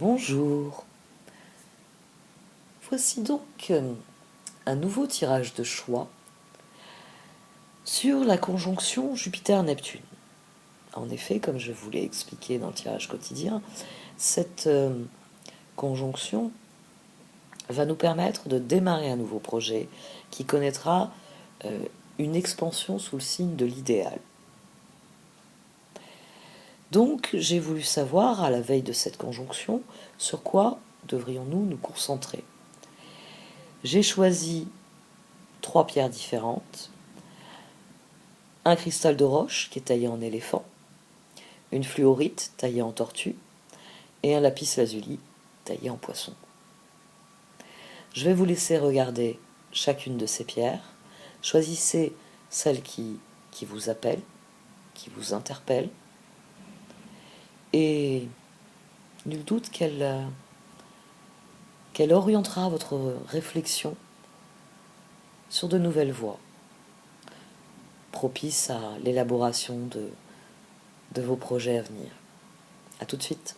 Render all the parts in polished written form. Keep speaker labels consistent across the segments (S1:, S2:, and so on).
S1: Bonjour. Voici donc un nouveau tirage de choix sur la conjonction Jupiter-Neptune. En effet, comme je vous l'ai expliqué dans le tirage quotidien, cette conjonction va nous permettre de démarrer un nouveau projet qui connaîtra une expansion sous le signe de l'idéal. Donc, j'ai voulu savoir, à la veille de cette conjonction, sur quoi devrions-nous nous concentrer. J'ai choisi 3 pierres différentes, un cristal de roche qui est taillé en éléphant, une fluorite taillée en tortue et un lapis lazuli taillé en poisson. Je vais vous laisser regarder chacune de ces pierres. Choisissez celle qui vous appelle, qui vous interpelle, et nul doute qu'elle orientera votre réflexion sur de nouvelles voies, propices à l'élaboration de vos projets à venir. À tout de suite.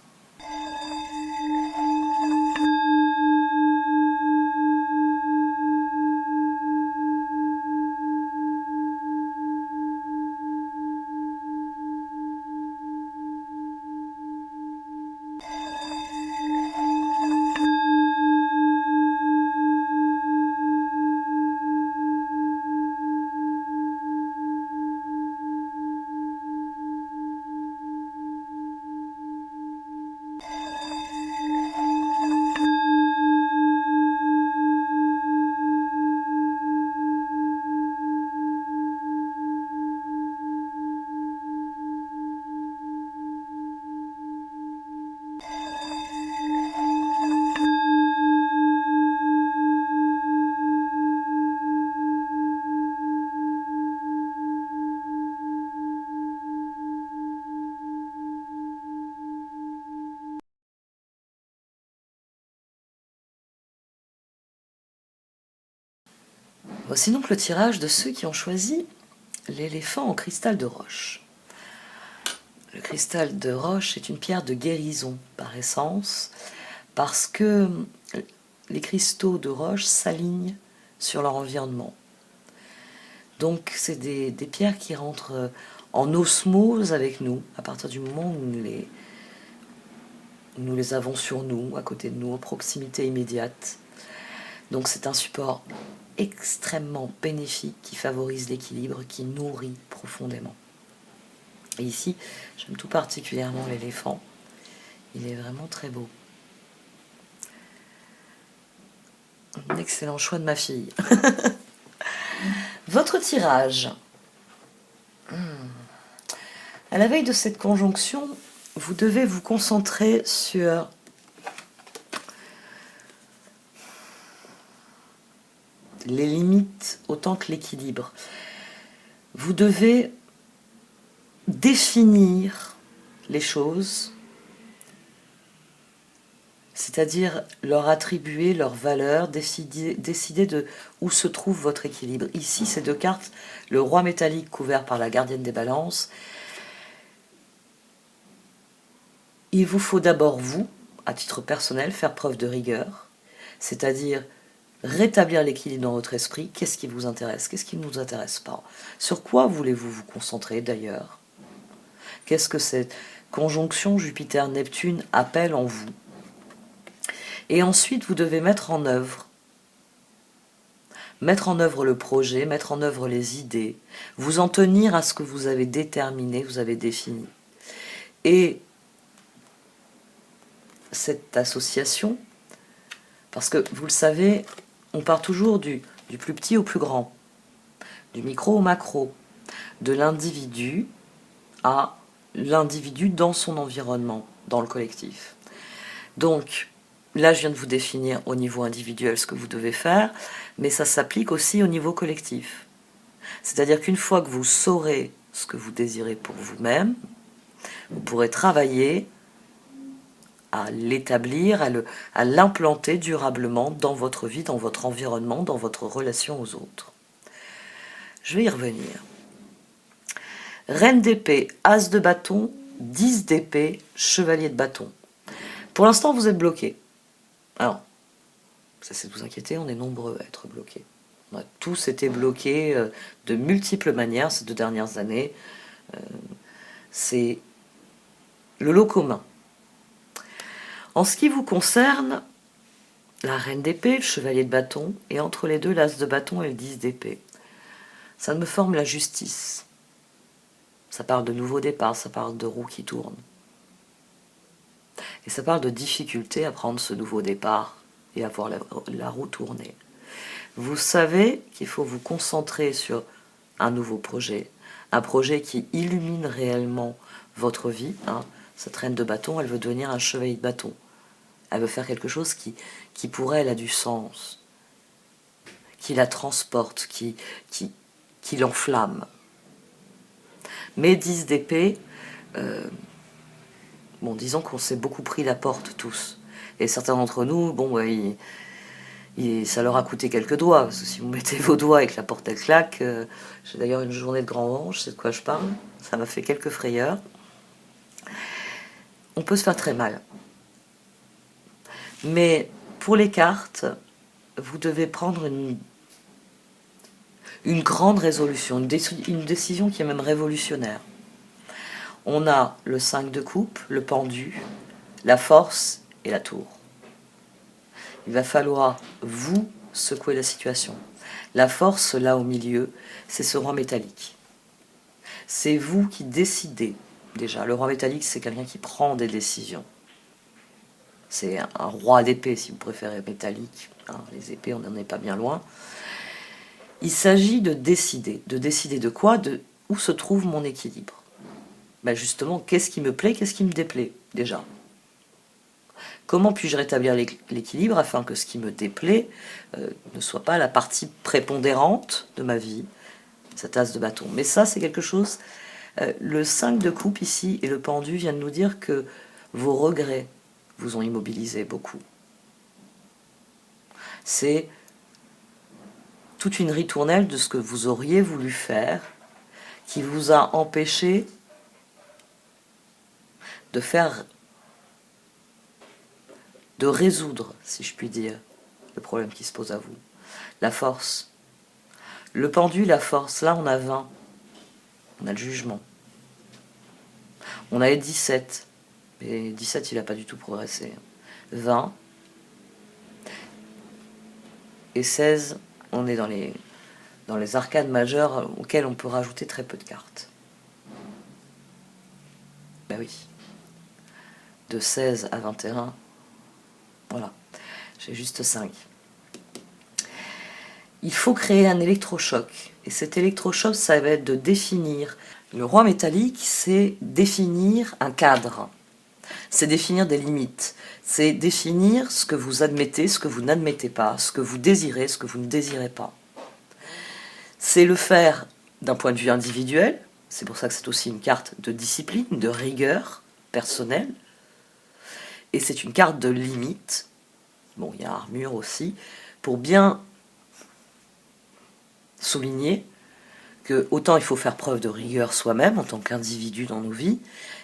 S1: Voici donc le tirage de ceux qui ont choisi l'éléphant en cristal de roche. Le cristal de roche est une pierre de guérison par essence, parce que les cristaux de roche s'alignent sur leur environnement. Donc c'est des pierres qui rentrent en osmose avec nous, à partir du moment où nous les avons sur nous, à côté de nous, en proximité immédiate. Donc c'est un support extrêmement bénéfique qui favorise l'équilibre, qui nourrit profondément. Et ici, j'aime tout particulièrement l'éléphant. Il est vraiment très beau. Un excellent choix de ma fille. Votre tirage. À la veille de cette conjonction, vous devez vous concentrer sur les limites autant que l'équilibre. Vous devez définir les choses, c'est-à-dire leur attribuer leur valeur, décider de où se trouve votre équilibre. Ici, ces 2 cartes, le roi métallique couvert par la gardienne des balances. Il vous faut d'abord, vous, à titre personnel, faire preuve de rigueur, c'est-à-dire rétablir l'équilibre dans votre esprit. Qu'est-ce qui vous intéresse? Qu'est-ce qui ne vous intéresse pas? Sur quoi voulez-vous vous concentrer d'ailleurs? Qu'est-ce que cette conjonction Jupiter-Neptune appelle en vous? Et ensuite, vous devez mettre en œuvre le projet, mettre en œuvre les idées, vous en tenir à ce que vous avez déterminé, vous avez défini. Et cette association, parce que vous le savez, on part toujours du plus petit au plus grand, du micro au macro, de l'individu à l'individu dans son environnement, dans le collectif. Donc, là, je viens de vous définir au niveau individuel ce que vous devez faire, mais ça s'applique aussi au niveau collectif. C'est-à-dire qu'une fois que vous saurez ce que vous désirez pour vous-même, vous pourrez travailler à l'établir, à l'implanter durablement dans votre vie, dans votre environnement, dans votre relation aux autres. Je vais y revenir. Reine d'épée, as de bâton, 10 d'épée, chevalier de bâton. Pour l'instant, vous êtes bloqué. Alors, ça c'est de vous inquiéter, on est nombreux à être bloqués. On a tous été bloqués de multiples manières ces 2 dernières années. C'est le lot commun. En ce qui vous concerne, la reine d'épée, le chevalier de bâton, et entre les deux, l'as de bâton et le 10 d'épée. Ça me forme la justice. Ça parle de nouveau départ, ça parle de roue qui tourne. Et ça parle de difficulté à prendre ce nouveau départ et à voir la roue tourner. Vous savez qu'il faut vous concentrer sur un nouveau projet, un projet qui illumine réellement votre vie. Cette reine de bâton, elle veut devenir un chevalier de bâton. Elle veut faire quelque chose qui pour elle a du sens, qui la transporte, qui l'enflamme. Mais 10 d'épée, bon, disons qu'on s'est beaucoup pris la porte tous. Et certains d'entre nous, bon, ça leur a coûté quelques doigts, parce que si vous mettez vos doigts et que la porte elle claque, j'ai d'ailleurs une journée de grand vent, je sais de quoi je parle, ça m'a fait quelques frayeurs. On peut se faire très mal. Mais pour les cartes, vous devez prendre une grande résolution, une décision qui est même révolutionnaire. On a le 5 de coupe, le pendu, la force et la tour. Il va falloir, vous, secouer la situation. La force, là au milieu, c'est ce roi métallique. C'est vous qui décidez, déjà. Le roi métallique, c'est quelqu'un qui prend des décisions. C'est un roi d'épée, si vous préférez, métallique. Les épées, on n'en est pas bien loin. Il s'agit de décider. De décider de quoi? Où se trouve mon équilibre? Ben justement, qu'est-ce qui me plaît, qu'est-ce qui me déplaît, déjà? Comment puis-je rétablir l'équilibre afin que ce qui me déplaît ne soit pas la partie prépondérante de ma vie, cette as de bâton? Mais ça, c'est quelque chose... le 5 de coupe ici et le pendu viennent nous dire que vos regrets vous ont immobilisé beaucoup. C'est toute une ritournelle de ce que vous auriez voulu faire qui vous a empêché de résoudre, si je puis dire, le problème qui se pose à vous. La force. Le pendu, la force, là on a 20. On a le jugement. On a les 17. Mais 17, il n'a pas du tout progressé. 20. Et 16, on est dans les arcades majeures auxquelles on peut rajouter très peu de cartes. Ben oui. De 16 à 21, voilà. J'ai juste 5. Il faut créer un électrochoc. Et cet électrochoc, ça va être de définir. Le roi métallique, c'est définir un cadre. C'est définir des limites. C'est définir ce que vous admettez, ce que vous n'admettez pas, ce que vous désirez, ce que vous ne désirez pas. C'est le faire d'un point de vue individuel. C'est pour ça que c'est aussi une carte de discipline, de rigueur personnelle. Et c'est une carte de limite. Bon, il y a armure aussi, pour bien souligner que autant il faut faire preuve de rigueur soi-même en tant qu'individu dans nos vies,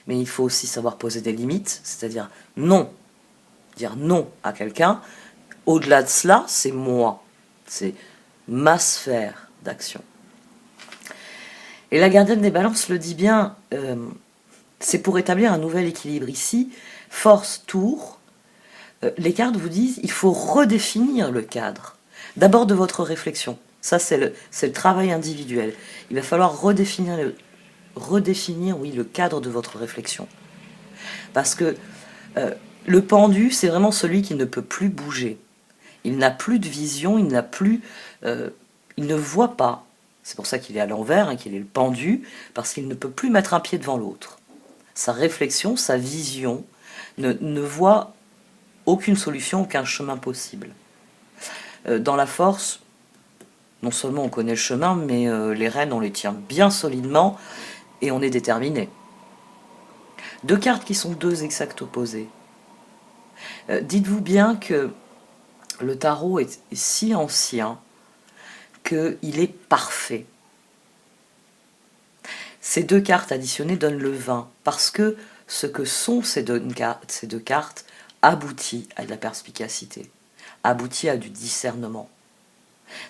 S1: mais il faut aussi savoir poser des limites, c'est-à-dire non, dire non à quelqu'un. Au-delà de cela, c'est moi, c'est ma sphère d'action. Et la gardienne des balances le dit bien, c'est pour établir un nouvel équilibre. Ici, force, tour, les cartes vous disent il faut redéfinir le cadre, d'abord de votre réflexion. Ça, c'est le travail individuel. Il va falloir redéfinir le cadre de votre réflexion. Parce que le pendu, c'est vraiment celui qui ne peut plus bouger. Il n'a plus de vision, il ne voit pas. C'est pour ça qu'il est à l'envers, qu'il est le pendu, parce qu'il ne peut plus mettre un pied devant l'autre. Sa réflexion, sa vision ne voit aucune solution, aucun chemin possible. Dans la force, non seulement on connaît le chemin, mais les rênes, on les tient bien solidement et on est déterminé. Deux cartes qui sont deux exacts opposés. Dites-vous bien que le tarot est si ancien qu'il est parfait. Ces deux cartes additionnées donnent le 20, parce que ce que sont ces deux cartes aboutit à de la perspicacité, aboutit à du discernement.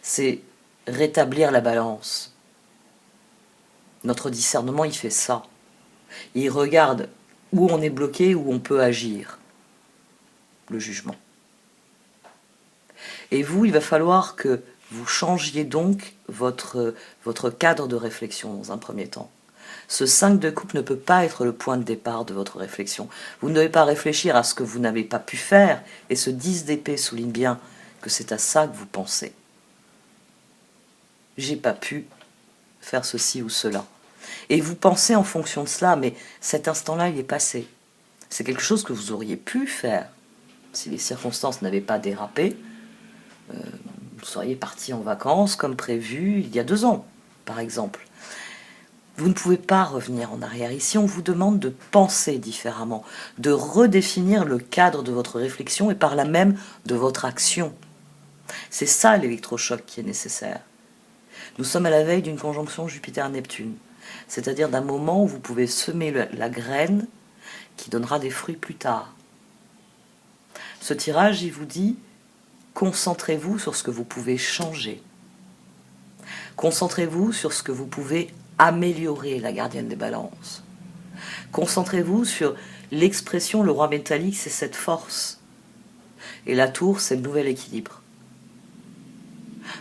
S1: C'est rétablir la balance. Notre discernement, il fait ça. Il regarde où on est bloqué, où on peut agir. Le jugement. Et vous, il va falloir que vous changiez donc votre cadre de réflexion dans un premier temps. Ce 5 de coupe ne peut pas être le point de départ de votre réflexion. Vous ne devez pas réfléchir à ce que vous n'avez pas pu faire, et ce 10 d'épée souligne bien que c'est à ça que vous pensez. J'ai pas pu faire ceci ou cela. Et vous pensez en fonction de cela, mais cet instant-là, il est passé. C'est quelque chose que vous auriez pu faire. Si les circonstances n'avaient pas dérapé, vous seriez parti en vacances comme prévu il y a 2 ans, par exemple. Vous ne pouvez pas revenir en arrière. Ici, on vous demande de penser différemment, de redéfinir le cadre de votre réflexion et par là même de votre action. C'est ça l'électrochoc qui est nécessaire. Nous sommes à la veille d'une conjonction Jupiter-Neptune, c'est-à-dire d'un moment où vous pouvez semer la graine qui donnera des fruits plus tard. Ce tirage, il vous dit, concentrez-vous sur ce que vous pouvez changer. Concentrez-vous sur ce que vous pouvez améliorer, la gardienne des balances. Concentrez-vous sur l'expression, le roi métallique, c'est cette force. Et la tour, c'est le nouvel équilibre.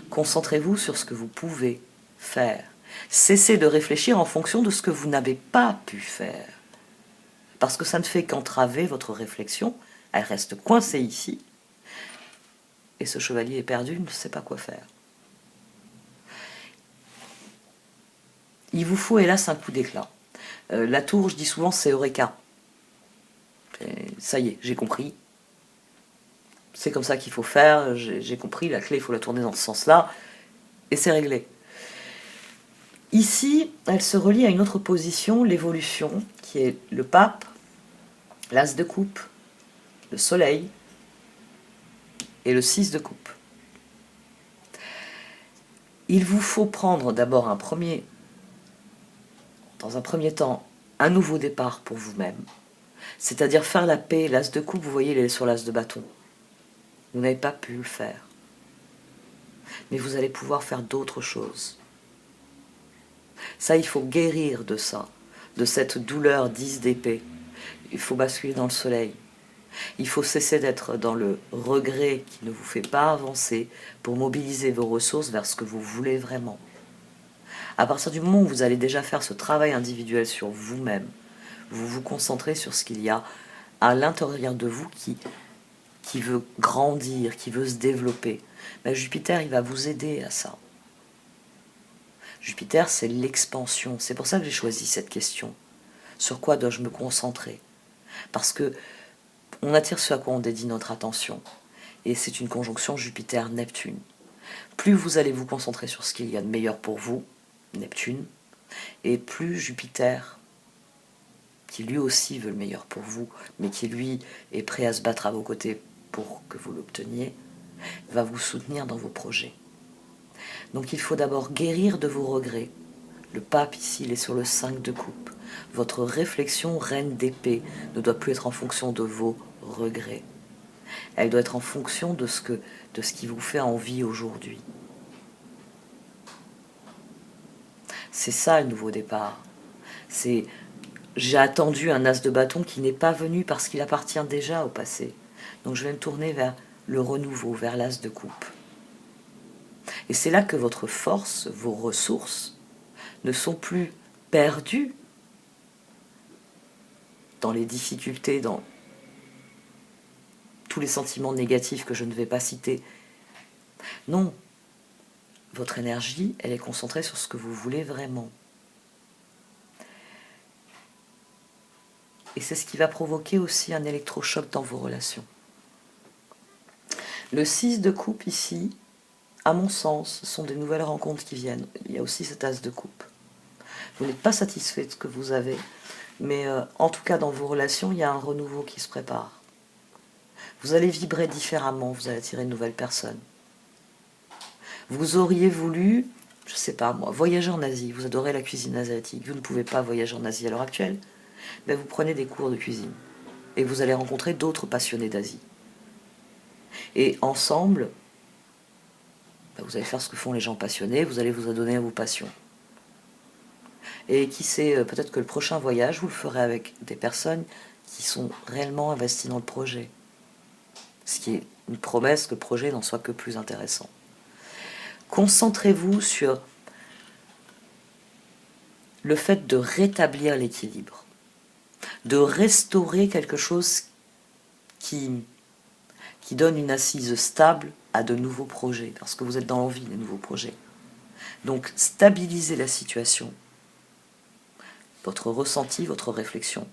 S1: Concentrez-vous sur ce que vous pouvez faire. Cessez de réfléchir en fonction de ce que vous n'avez pas pu faire. Parce que ça ne fait qu'entraver votre réflexion. Elle reste coincée ici. Et ce chevalier est perdu, il ne sait pas quoi faire. Il vous faut hélas un coup d'éclat. La tour, je dis souvent, c'est Eureka. Ça y est, j'ai compris. C'est comme ça qu'il faut faire, j'ai compris, la clé, il faut la tourner dans ce sens-là, et c'est réglé. Ici, elle se relie à une autre position, l'évolution, qui est le pape, l'as de coupe, le soleil, et le 6 de coupe. Il vous faut prendre d'abord dans un premier temps, un nouveau départ pour vous-même. C'est-à-dire faire la paix, l'as de coupe, vous voyez, il est sur l'as de bâton. Vous n'avez pas pu le faire. Mais vous allez pouvoir faire d'autres choses. Ça, il faut guérir de ça, de cette douleur 10 d'épée. Il faut basculer dans le soleil. Il faut cesser d'être dans le regret qui ne vous fait pas avancer pour mobiliser vos ressources vers ce que vous voulez vraiment. À partir du moment où vous allez déjà faire ce travail individuel sur vous-même, vous vous concentrez sur ce qu'il y a à l'intérieur de vous qui veut grandir, qui veut se développer. Mais Jupiter, il va vous aider à ça. Jupiter, c'est l'expansion. C'est pour ça que j'ai choisi cette question. Sur quoi dois-je me concentrer? Parce que on attire ce à quoi on dédie notre attention. Et c'est une conjonction Jupiter-Neptune. Plus vous allez vous concentrer sur ce qu'il y a de meilleur pour vous, Neptune, et plus Jupiter, qui lui aussi veut le meilleur pour vous, mais qui lui est prêt à se battre à vos côtés pour que vous l'obteniez, va vous soutenir dans vos projets. Donc il faut d'abord guérir de vos regrets. Le pape ici, il est sur le 5 de coupe. Votre réflexion reine d'épée ne doit plus être en fonction de vos regrets. Elle doit être en fonction de ce qui vous fait envie aujourd'hui. C'est ça le nouveau départ. C'est j'ai attendu un as de bâton qui n'est pas venu parce qu'il appartient déjà au passé. Donc je vais me tourner vers le renouveau, vers l'as de coupe. Et c'est là que votre force, vos ressources, ne sont plus perdues dans les difficultés, dans tous les sentiments négatifs que je ne vais pas citer. Non, votre énergie, elle est concentrée sur ce que vous voulez vraiment. Et c'est ce qui va provoquer aussi un électrochoc dans vos relations. Le 6 de coupe ici, à mon sens, ce sont des nouvelles rencontres qui viennent. Il y a aussi cet as de coupe. Vous n'êtes pas satisfait de ce que vous avez, mais en tout cas dans vos relations, il y a un renouveau qui se prépare. Vous allez vibrer différemment, vous allez attirer une nouvelle personne. Vous auriez voulu, je ne sais pas moi, voyager en Asie, vous adorez la cuisine asiatique, vous ne pouvez pas voyager en Asie à l'heure actuelle, ben vous prenez des cours de cuisine. et vous allez rencontrer d'autres passionnés d'Asie. Et ensemble, vous allez faire ce que font les gens passionnés, vous allez vous adonner à vos passions. Et qui sait, peut-être que le prochain voyage, vous le ferez avec des personnes qui sont réellement investies dans le projet. Ce qui est une promesse que le projet n'en soit que plus intéressant. Concentrez-vous sur le fait de rétablir l'équilibre, de restaurer quelque chose qui donne une assise stable à de nouveaux projets, parce que vous êtes dans l'envie des nouveaux projets. Donc stabilisez la situation, votre ressenti, votre réflexion,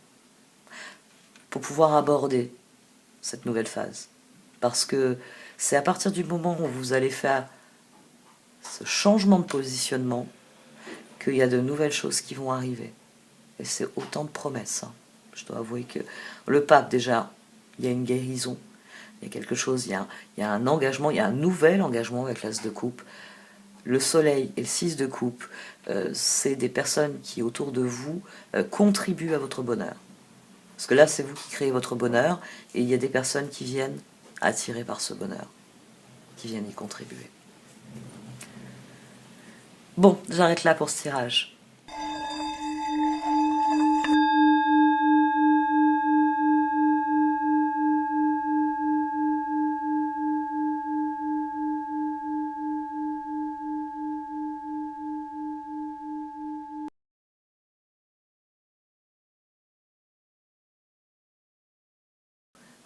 S1: pour pouvoir aborder cette nouvelle phase. Parce que c'est à partir du moment où vous allez faire ce changement de positionnement qu'il y a de nouvelles choses qui vont arriver. Et c'est autant de promesses. Je dois avouer que le pape, déjà, il y a une guérison, il y a quelque chose, il y a un engagement, il y a un nouvel engagement avec l'as de coupe. Le soleil et le 6 de coupe, c'est des personnes qui, autour de vous, contribuent à votre bonheur. Parce que là, c'est vous qui créez votre bonheur, et il y a des personnes qui viennent attirées par ce bonheur, qui viennent y contribuer. Bon, j'arrête là pour ce tirage.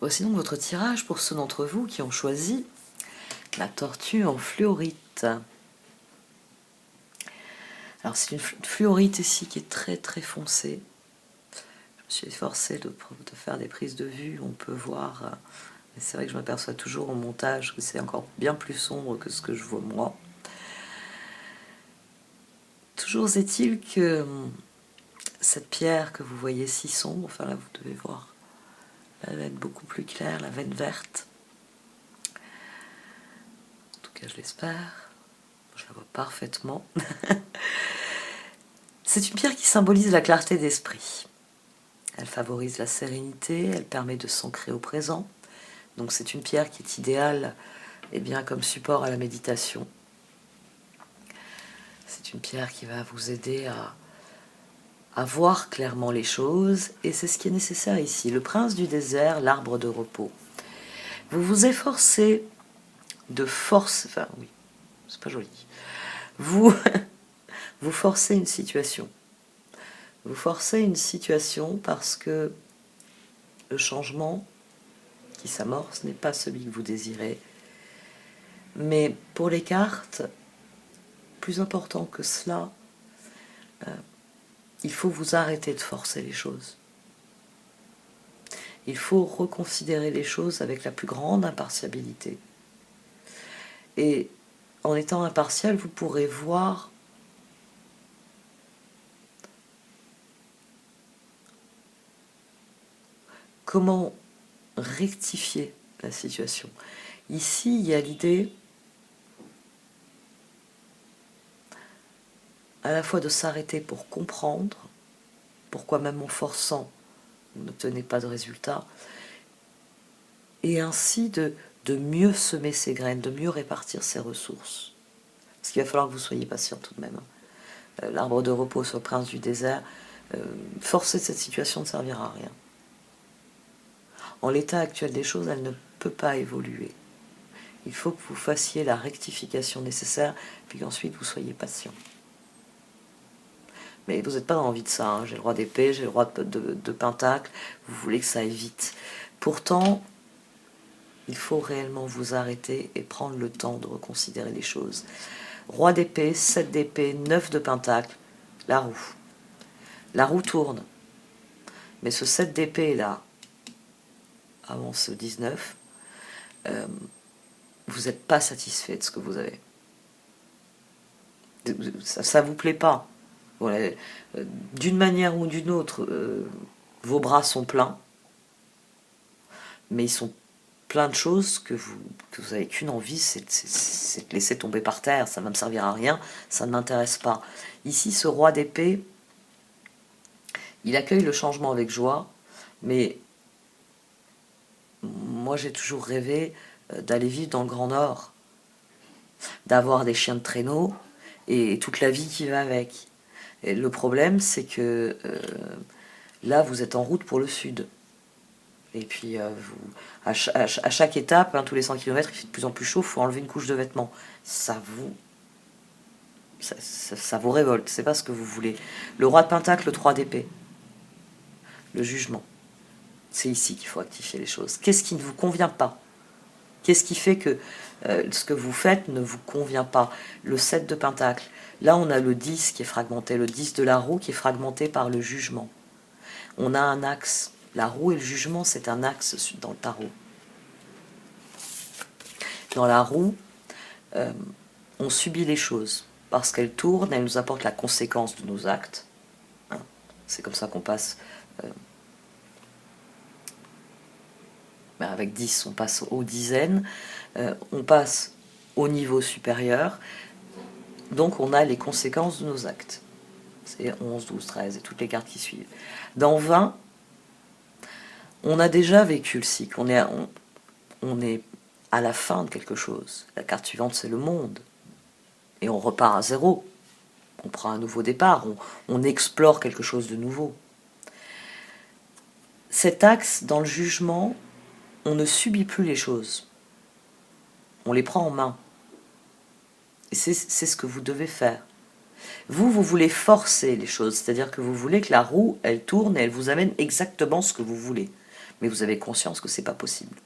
S1: Voici donc votre tirage pour ceux d'entre vous qui ont choisi la tortue en fluorite. Alors c'est une fluorite ici qui est très très foncée. Je me suis efforcée de faire des prises de vue, on peut voir, mais c'est vrai que je m'aperçois toujours au montage que c'est encore bien plus sombre que ce que je vois moi. Toujours est-il que cette pierre que vous voyez si sombre, enfin là vous devez voir la veine beaucoup plus claire, la veine verte. En tout cas je l'espère, je la vois parfaitement. C'est une pierre qui symbolise la clarté d'esprit. Elle favorise la sérénité, elle permet de s'ancrer au présent. Donc c'est une pierre qui est idéale comme support à la méditation. C'est une pierre qui va vous aider à voir clairement les choses, et c'est ce qui est nécessaire ici. Le prince du désert, l'arbre de repos. Vous vous efforcez de force, enfin oui, c'est pas joli. Vous forcez une situation. Vous forcez une situation parce que le changement qui s'amorce n'est pas celui que vous désirez. Mais pour les cartes, plus important que cela, il faut vous arrêter de forcer les choses. Il faut reconsidérer les choses avec la plus grande impartialité. Et en étant impartial, vous pourrez voir comment rectifier la situation. Ici, il y a l'idée à la fois de s'arrêter pour comprendre pourquoi même en forçant, vous n'obtenez pas de résultat, et ainsi de mieux semer ses graines, de mieux répartir ses ressources. Parce qu'il va falloir que vous soyez patient tout de même. L'arbre de repos sur le prince du désert, forcer cette situation ne servira à rien. En l'état actuel des choses, elle ne peut pas évoluer. Il faut que vous fassiez la rectification nécessaire, puis qu'ensuite vous soyez patient. Mais vous n'êtes pas dans l'envie de ça, hein. J'ai le roi d'épée, j'ai le roi de pentacle, vous voulez que ça aille vite. Pourtant, il faut réellement vous arrêter et prendre le temps de reconsidérer les choses. Roi d'épée, 7 d'épée, 9 de pentacle, la roue. La roue tourne. Mais ce 7 d'épée là, avant ce 19, vous n'êtes pas satisfait de ce que vous avez. Ça ne vous plaît pas. Voilà. D'une manière ou d'une autre, vos bras sont pleins, mais ils sont plein de choses que vous avez qu'une envie, c'est de laisser tomber par terre. Ça ne va me servir à rien, ça ne m'intéresse pas. Ici, ce roi d'épée, il accueille le changement avec joie, mais Moi, j'ai toujours rêvé d'aller vivre dans le Grand Nord, d'avoir des chiens de traîneau et toute la vie qui va avec. Et le problème, c'est que là, vous êtes en route pour le sud. Et puis, à chaque étape, tous les 100 km, il fait de plus en plus chaud, il faut enlever une couche de vêtements. Ça vous révolte, c'est pas ce que vous voulez. Le roi de Pentacle, le 3 d'épée, le jugement. C'est ici qu'il faut rectifier les choses. Qu'est-ce qui ne vous convient pas? Qu'est-ce qui fait que ce que vous faites ne vous convient pas? Le 7 de Pentacle. Là, on a le 10 qui est fragmenté, le 10 de la roue qui est fragmenté par le jugement. On a un axe. La roue et le jugement, c'est un axe dans le tarot. Dans la roue, on subit les choses. Parce qu'elle tourne, elle nous apporte la conséquence de nos actes. C'est comme ça qu'on passe... avec 10, on passe aux dizaines. On passe au niveau supérieur. Donc on a les conséquences de nos actes. C'est 11, 12, 13 et toutes les cartes qui suivent. Dans 20, on a déjà vécu le cycle. On est à la fin de quelque chose. La carte suivante, c'est le monde. Et on repart à zéro. On prend un nouveau départ. On explore quelque chose de nouveau. Cet axe, dans le jugement, on ne subit plus les choses. On les prend en main. Et c'est ce que vous devez faire. Vous voulez forcer les choses, c'est-à-dire que vous voulez que la roue, elle tourne et elle vous amène exactement ce que vous voulez. Mais vous avez conscience que c'est pas possible.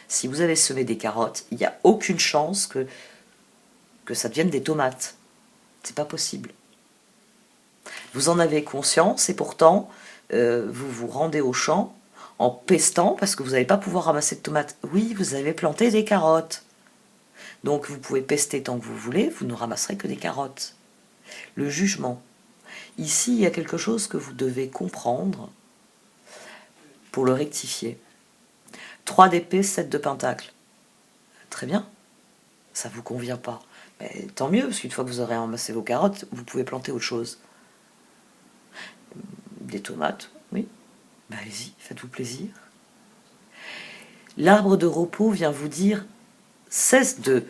S1: Si vous avez semé des carottes, il n'y a aucune chance que ça devienne des tomates. C'est pas possible. Vous en avez conscience et pourtant, vous vous rendez au champ en pestant parce que vous n'allez pas pouvoir ramasser de tomates. Oui, vous avez planté des carottes. Donc vous pouvez pester tant que vous voulez, vous ne ramasserez que des carottes. Le jugement. Ici, il y a quelque chose que vous devez comprendre pour le rectifier. 3 d'épée, 7 de pentacle. Très bien. Ça ne vous convient pas. Mais tant mieux, parce qu'une fois que vous aurez ramassé vos carottes, vous pouvez planter autre chose. Des tomates, oui. Ben allez-y, faites-vous plaisir. L'arbre de repos vient vous dire, cesse de...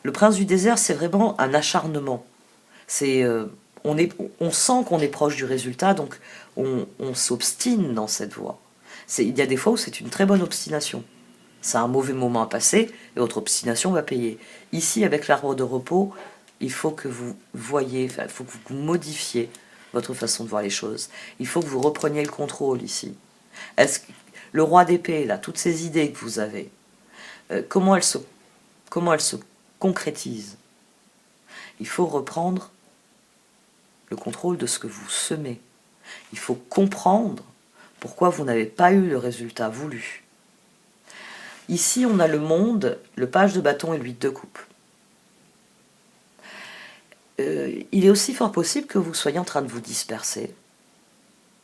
S1: Le prince du désert, c'est vraiment un acharnement. On sent qu'on est proche du résultat, donc on s'obstine dans cette voie. Il y a des fois où c'est une très bonne obstination. C'est un mauvais moment à passer et votre obstination va payer. Ici, avec l'arbre de repos, il faut que vous voyez, il faut que vous modifiez votre façon de voir les choses. Il faut que vous repreniez le contrôle ici. Est-ce que le roi d'épée, là, toutes ces idées que vous avez, comment elles se concrétisent? Il faut reprendre le contrôle de ce que vous semez. Il faut comprendre pourquoi vous n'avez pas eu le résultat voulu. Ici, on a le monde, le page de bâton et le 8 de coupe. Il est aussi fort possible que vous soyez en train de vous disperser.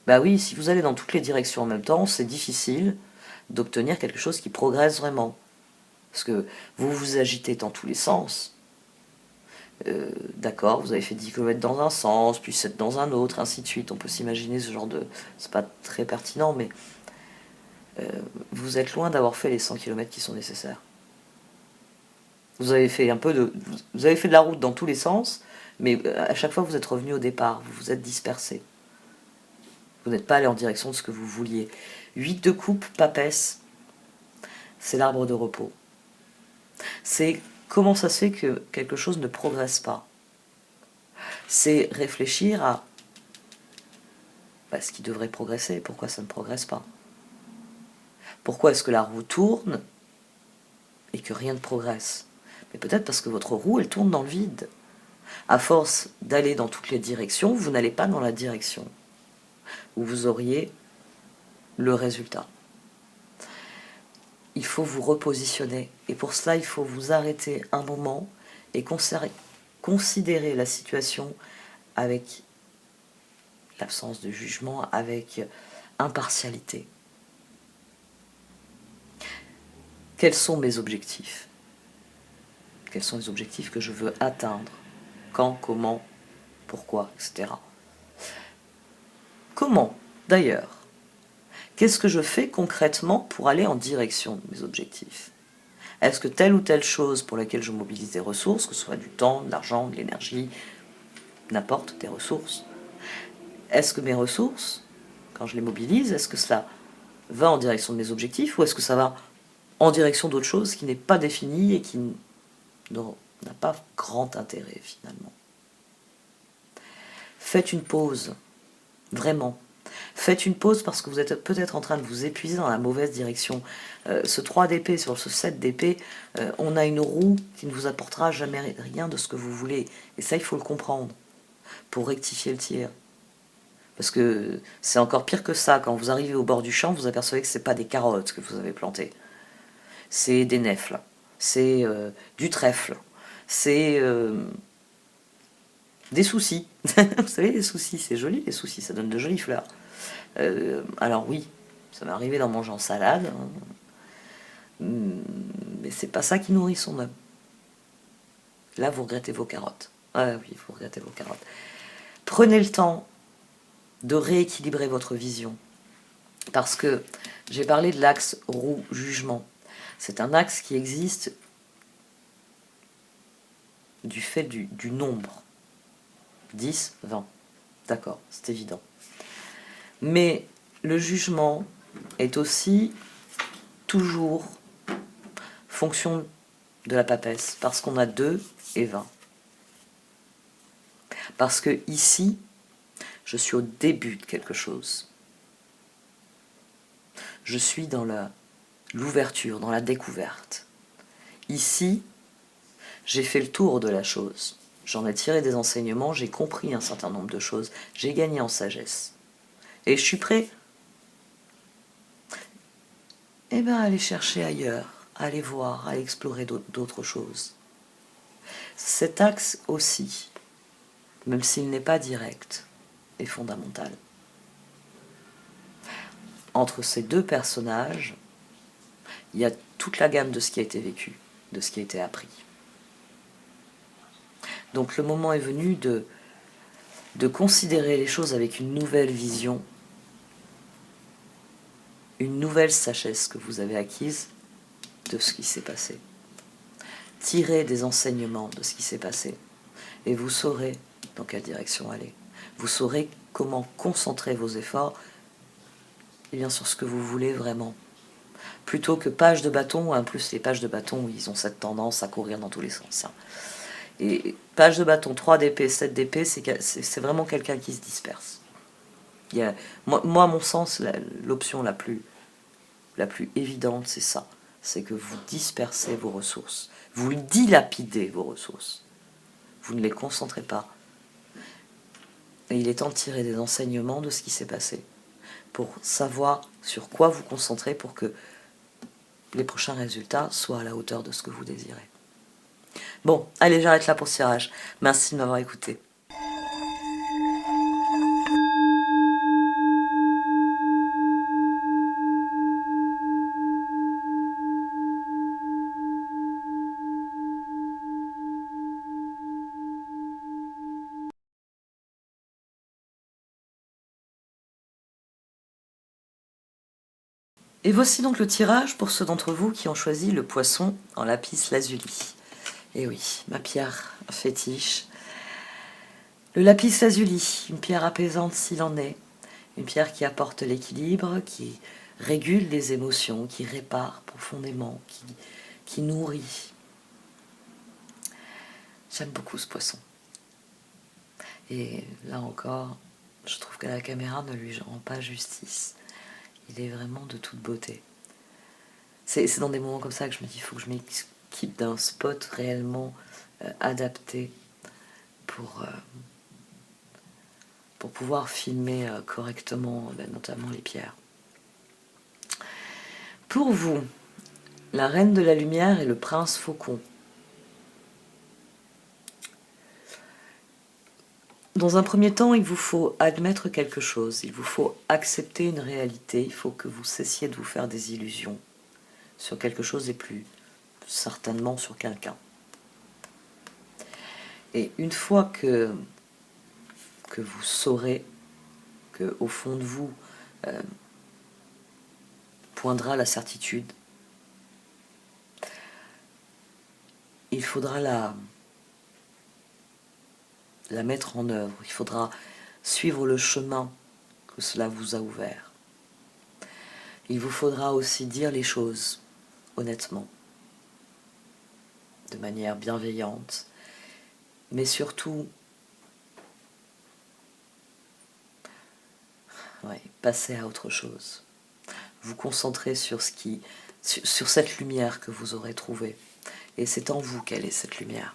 S1: Bah oui, si vous allez dans toutes les directions en même temps, c'est difficile d'obtenir quelque chose qui progresse vraiment. Parce que vous vous agitez dans tous les sens. D'accord, vous avez fait 10 km dans un sens, puis 7 dans un autre, ainsi de suite. On peut s'imaginer ce genre de... C'est pas très pertinent, mais vous êtes loin d'avoir fait les 100 km qui sont nécessaires. Vous avez fait vous avez fait de la route dans tous les sens, mais à chaque fois vous êtes revenu au départ, vous vous êtes dispersé. Vous n'êtes pas allé en direction de ce que vous vouliez. 8 de coupe, papesse, c'est l'arbre de repos. C'est comment ça se fait que quelque chose ne progresse pas. C'est réfléchir à ce qui devrait progresser, pourquoi ça ne progresse pas. Pourquoi est-ce que la roue tourne et que rien ne progresse? Mais peut-être parce que votre roue, elle tourne dans le vide. À force d'aller dans toutes les directions, vous n'allez pas dans la direction où vous auriez le résultat. Il faut vous repositionner. Et pour cela, il faut vous arrêter un moment et considérer la situation avec l'absence de jugement, avec impartialité. Quels sont mes objectifs? Quels sont les objectifs que je veux atteindre? Quand, comment, pourquoi, etc. Comment, d'ailleurs? qu'est-ce que je fais concrètement pour aller en direction de mes objectifs? Est-ce que telle ou telle chose pour laquelle je mobilise des ressources, que ce soit du temps, de l'argent, de l'énergie, n'importe, des ressources, est-ce que mes ressources, quand je les mobilise, est-ce que cela va en direction de mes objectifs ou est-ce que ça va en direction d'autre chose qui n'est pas définie et qui n'a pas grand intérêt finalement? Faites une pause, vraiment. Faites une pause parce que vous êtes peut-être en train de vous épuiser dans la mauvaise direction. Ce 3 d'épée sur ce 7 d'épée, on a une roue qui ne vous apportera jamais rien de ce que vous voulez. Et ça, il faut le comprendre pour rectifier le tir. Parce que c'est encore pire que ça. Quand vous arrivez au bord du champ, vous apercevez que ce n'est pas des carottes que vous avez plantées. C'est des nèfles, c'est du trèfle, c'est des soucis. Vous savez, les soucis, c'est joli, les soucis, ça donne de jolies fleurs. Alors oui, ça m'est arrivé d'en manger en salade, hein, mais c'est pas ça qui nourrit son âme. Là, vous regrettez vos carottes. Ah oui, vous regrettez vos carottes. Prenez le temps de rééquilibrer votre vision. Parce que j'ai parlé de l'axe roue-jugement. C'est un axe qui existe du fait du nombre. 10, 20. D'accord, c'est évident. Mais le jugement est aussi toujours fonction de la papesse, parce qu'on a 2 et 20. Parce que ici, je suis au début de quelque chose. Je suis dans l'ouverture, dans la découverte. Ici, j'ai fait le tour de la chose. J'en ai tiré des enseignements, j'ai compris un certain nombre de choses, j'ai gagné en sagesse. Et je suis prêt à aller chercher ailleurs, à aller voir, à explorer d'autres choses. Cet axe aussi, même s'il n'est pas direct, est fondamental. Entre ces deux personnages, il y a toute la gamme de ce qui a été vécu, de ce qui a été appris. Donc le moment est venu de considérer les choses avec une nouvelle vision, une nouvelle sagesse que vous avez acquise de ce qui s'est passé. Tirez des enseignements de ce qui s'est passé et vous saurez dans quelle direction aller. Vous saurez comment concentrer vos efforts sur ce que vous voulez vraiment. Plutôt que pages de bâton, en plus les pages de bâton, ils ont cette tendance à courir dans tous les sens. Et page de bâton, 3 d'épée, 7 d'épée, c'est vraiment quelqu'un qui se disperse. Moi, à mon sens, l'option la plus évidente, c'est ça. C'est que vous dispersez vos ressources. Vous dilapidez vos ressources. Vous ne les concentrez pas. Et il est temps de tirer des enseignements de ce qui s'est passé. Pour savoir sur quoi vous concentrer pour que les prochains résultats soient à la hauteur de ce que vous désirez. Bon, allez, j'arrête là pour ce tirage. Merci de m'avoir écouté. Et voici donc le tirage pour ceux d'entre vous qui ont choisi le poisson en lapis lazuli. Et oui, ma pierre fétiche. Le lapis lazuli, une pierre apaisante s'il en est, une pierre qui apporte l'équilibre, qui régule les émotions, qui répare profondément, qui nourrit. J'aime beaucoup ce poisson. Et là encore, je trouve que la caméra ne lui rend pas justice. Il est vraiment de toute beauté. C'est dans des moments comme ça que je me dis, il faut que je m'équipe d'un spot réellement adapté pour pouvoir filmer correctement, notamment les pierres. Pour vous, la Reine de la Lumière et le Prince Faucon. Dans un premier temps, il vous faut admettre quelque chose, il vous faut accepter une réalité, il faut que vous cessiez de vous faire des illusions sur quelque chose et plus certainement sur quelqu'un. Et une fois que vous saurez qu'au fond de vous, poindra la certitude. Il faudra la mettre en œuvre, il faudra suivre le chemin que cela vous a ouvert. Il vous faudra aussi dire les choses honnêtement, de manière bienveillante, mais surtout passer à autre chose. Vous concentrer sur sur cette lumière que vous aurez trouvée. Et c'est en vous qu'elle est, cette lumière.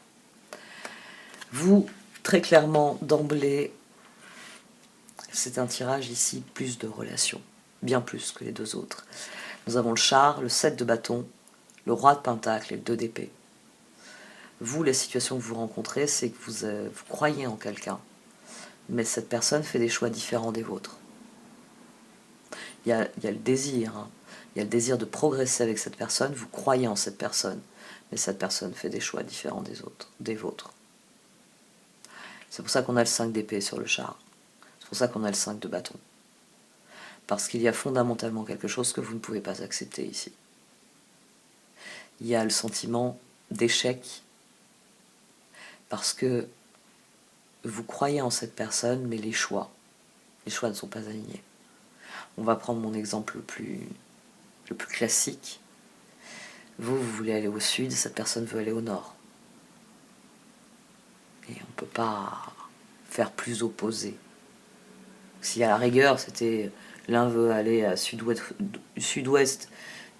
S1: Vous, très clairement, d'emblée, c'est un tirage ici, plus de relations. Bien plus que les deux autres. Nous avons le char, le 7 de bâton, le roi de pentacle et le 2 d'épée. Vous, la situation que vous rencontrez, c'est que vous croyez en quelqu'un. Mais cette personne fait des choix différents des vôtres. Il y a le désir, hein. Il y a le désir de progresser avec cette personne, vous croyez en cette personne, mais cette personne fait des choix différents des vôtres. C'est pour ça qu'on a le 5 d'épée sur le char. C'est pour ça qu'on a le 5 de bâton. Parce qu'il y a fondamentalement quelque chose que vous ne pouvez pas accepter ici. Il y a le sentiment d'échec, parce que vous croyez en cette personne, mais les choix ne sont pas alignés. On va prendre mon exemple le plus classique. Vous voulez aller au sud, cette personne veut aller au nord. Et on ne peut pas faire plus opposé. Si à la rigueur, c'était l'un veut aller à sud-ouest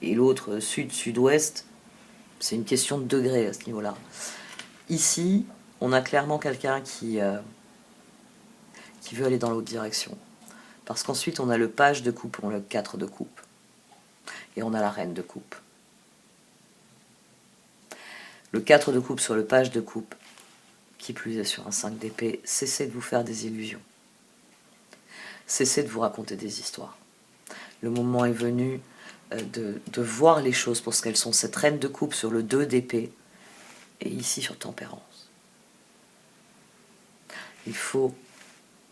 S1: et l'autre sud-sud-ouest, c'est une question de degré à ce niveau-là. Ici, on a clairement quelqu'un qui veut aller dans l'autre direction. Parce qu'ensuite, on a le page de coupe, on a le 4 de coupe. Et on a la reine de coupe. Le 4 de coupe sur le page de coupe, qui plus est sur un 5 d'épée, cessez de vous faire des illusions. Cessez de vous raconter des histoires. Le moment est venu de voir les choses pour ce qu'elles sont. Cette reine de coupe sur le 2 d'épée, et ici sur tempérance. Il faut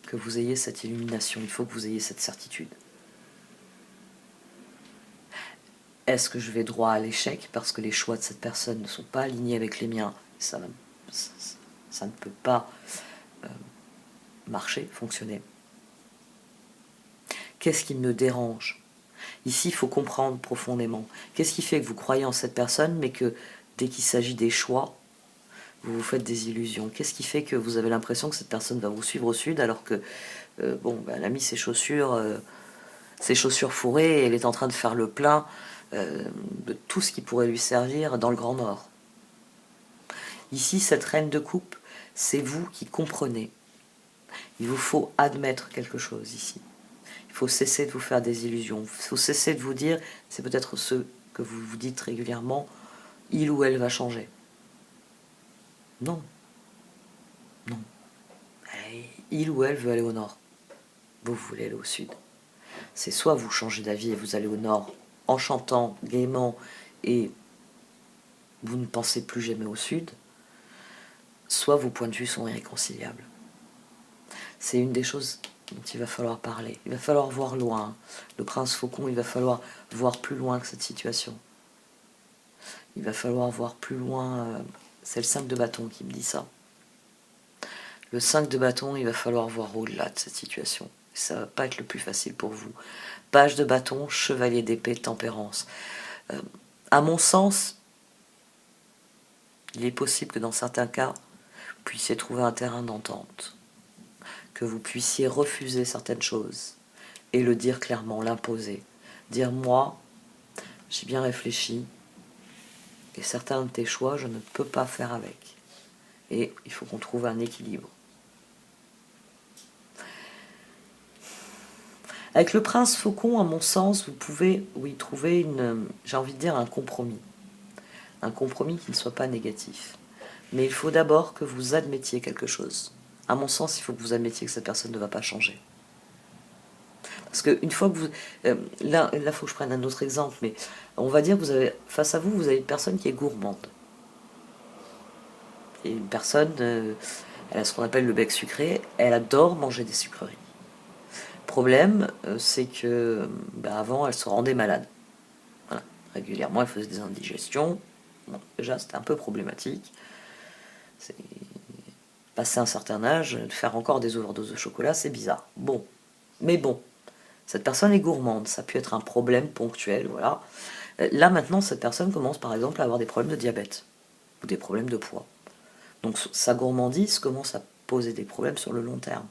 S1: que vous ayez cette illumination, il faut que vous ayez cette certitude. Est-ce que je vais droit à l'échec parce que les choix de cette personne ne sont pas alignés avec les miens? Ça ne peut pas marcher, fonctionner. Qu'est-ce qui me dérange? Ici, il faut comprendre profondément. Qu'est-ce qui fait que vous croyez en cette personne, mais que dès qu'il s'agit des choix, vous vous faites des illusions? Qu'est-ce qui fait que vous avez l'impression que cette personne va vous suivre au sud, alors que, elle a mis ses chaussures fourrées, et elle est en train de faire le plein de tout ce qui pourrait lui servir dans le Grand Nord. Ici, cette reine de coupe, c'est vous qui comprenez. Il vous faut admettre quelque chose ici. Il faut cesser de vous faire des illusions. Il faut cesser de vous dire, c'est peut-être ce que vous vous dites régulièrement, il ou elle va changer. Non. Non. Il ou elle veut aller au nord. Vous voulez aller au sud. C'est soit vous changez d'avis et vous allez au nord en chantant gaiement et vous ne pensez plus jamais au sud, soit vos points de vue sont irréconciliables. C'est une des choses dont il va falloir parler. Il va falloir voir loin. Le prince faucon, il va falloir voir plus loin que cette situation. Il va falloir voir plus loin. C'est le 5 de bâton qui me dit ça. Le 5 de bâton, il va falloir voir au-delà de cette situation. Ça va pas être le plus facile pour vous. Page de bâton, chevalier d'épée, tempérance. À mon sens, il est possible que dans certains cas, vous puissiez trouver un terrain d'entente, que vous puissiez refuser certaines choses et le dire clairement, l'imposer. Dire, moi, j'ai bien réfléchi et certains de tes choix, je ne peux pas faire avec. Et il faut qu'on trouve un équilibre. Avec le prince faucon, à mon sens, vous pouvez trouver j'ai envie de dire un compromis. Un compromis qui ne soit pas négatif. Mais il faut d'abord que vous admettiez quelque chose. À mon sens, il faut que vous admettiez que cette personne ne va pas changer. Parce qu'une fois que vous... là, il faut que je prenne un autre exemple, mais on va dire que vous avez, face à vous, vous avez une personne qui est gourmande. Et une personne, elle a ce qu'on appelle le bec sucré, elle adore manger des sucreries. Le problème, c'est que avant, elle se rendait malade. Régulièrement, elle faisait des indigestions. Bon, déjà, c'était un peu problématique. Passer un certain âge, de faire encore des overdoses de chocolat, c'est bizarre. Bon, mais bon, cette personne est gourmande, ça peut être un problème ponctuel, voilà. Là, maintenant, cette personne commence par exemple à avoir des problèmes de diabète ou des problèmes de poids. Donc sa gourmandise commence à poser des problèmes sur le long terme.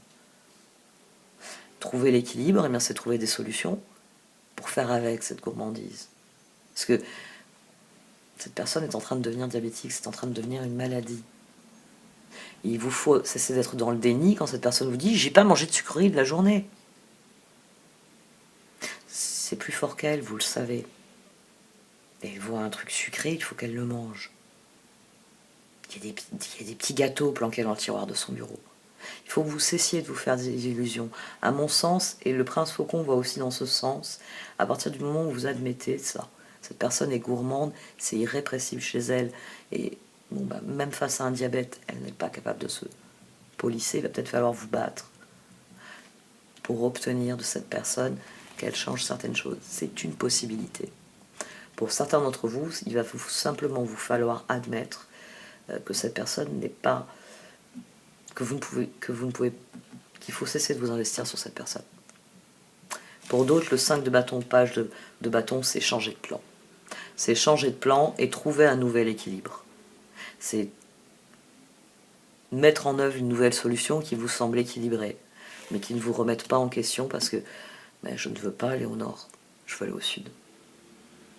S1: Trouver l'équilibre, eh c'est trouver des solutions pour faire avec cette gourmandise. Parce que cette personne est en train de devenir diabétique, c'est en train de devenir une maladie. Et il vous faut cesser d'être dans le déni quand cette personne vous dit « j'ai pas mangé de sucreries de la journée ». C'est plus fort qu'elle, vous le savez. Et elle voit un truc sucré, il faut qu'elle le mange. Il y a des petits gâteaux planqués dans le tiroir de son bureau. Il faut que vous cessiez de vous faire des illusions. À mon sens, et le prince faucon va aussi dans ce sens, à partir du moment où vous admettez ça, cette personne est gourmande, c'est irrépressible chez elle, et bon, même face à un diabète, elle n'est pas capable de se polisser, il va peut-être falloir vous battre pour obtenir de cette personne qu'elle change certaines choses. C'est une possibilité. Pour certains d'entre vous, il va simplement vous falloir admettre que cette personne n'est pas... qu'il faut cesser de vous investir sur cette personne. Pour d'autres, le 5 de bâton, page de bâton, c'est changer de plan. C'est changer de plan et trouver un nouvel équilibre. C'est mettre en œuvre une nouvelle solution qui vous semble équilibrée, mais qui ne vous remette pas en question parce que je ne veux pas aller au nord, je veux aller au sud.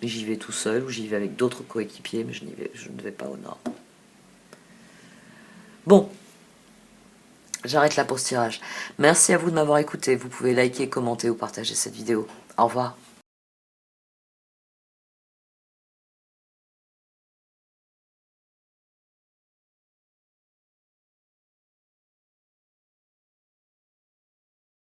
S1: J'y vais tout seul ou j'y vais avec d'autres coéquipiers, mais je ne vais pas au nord. Bon, j'arrête là pour ce tirage. Merci à vous de m'avoir écouté. Vous pouvez liker, commenter ou partager cette vidéo. Au revoir.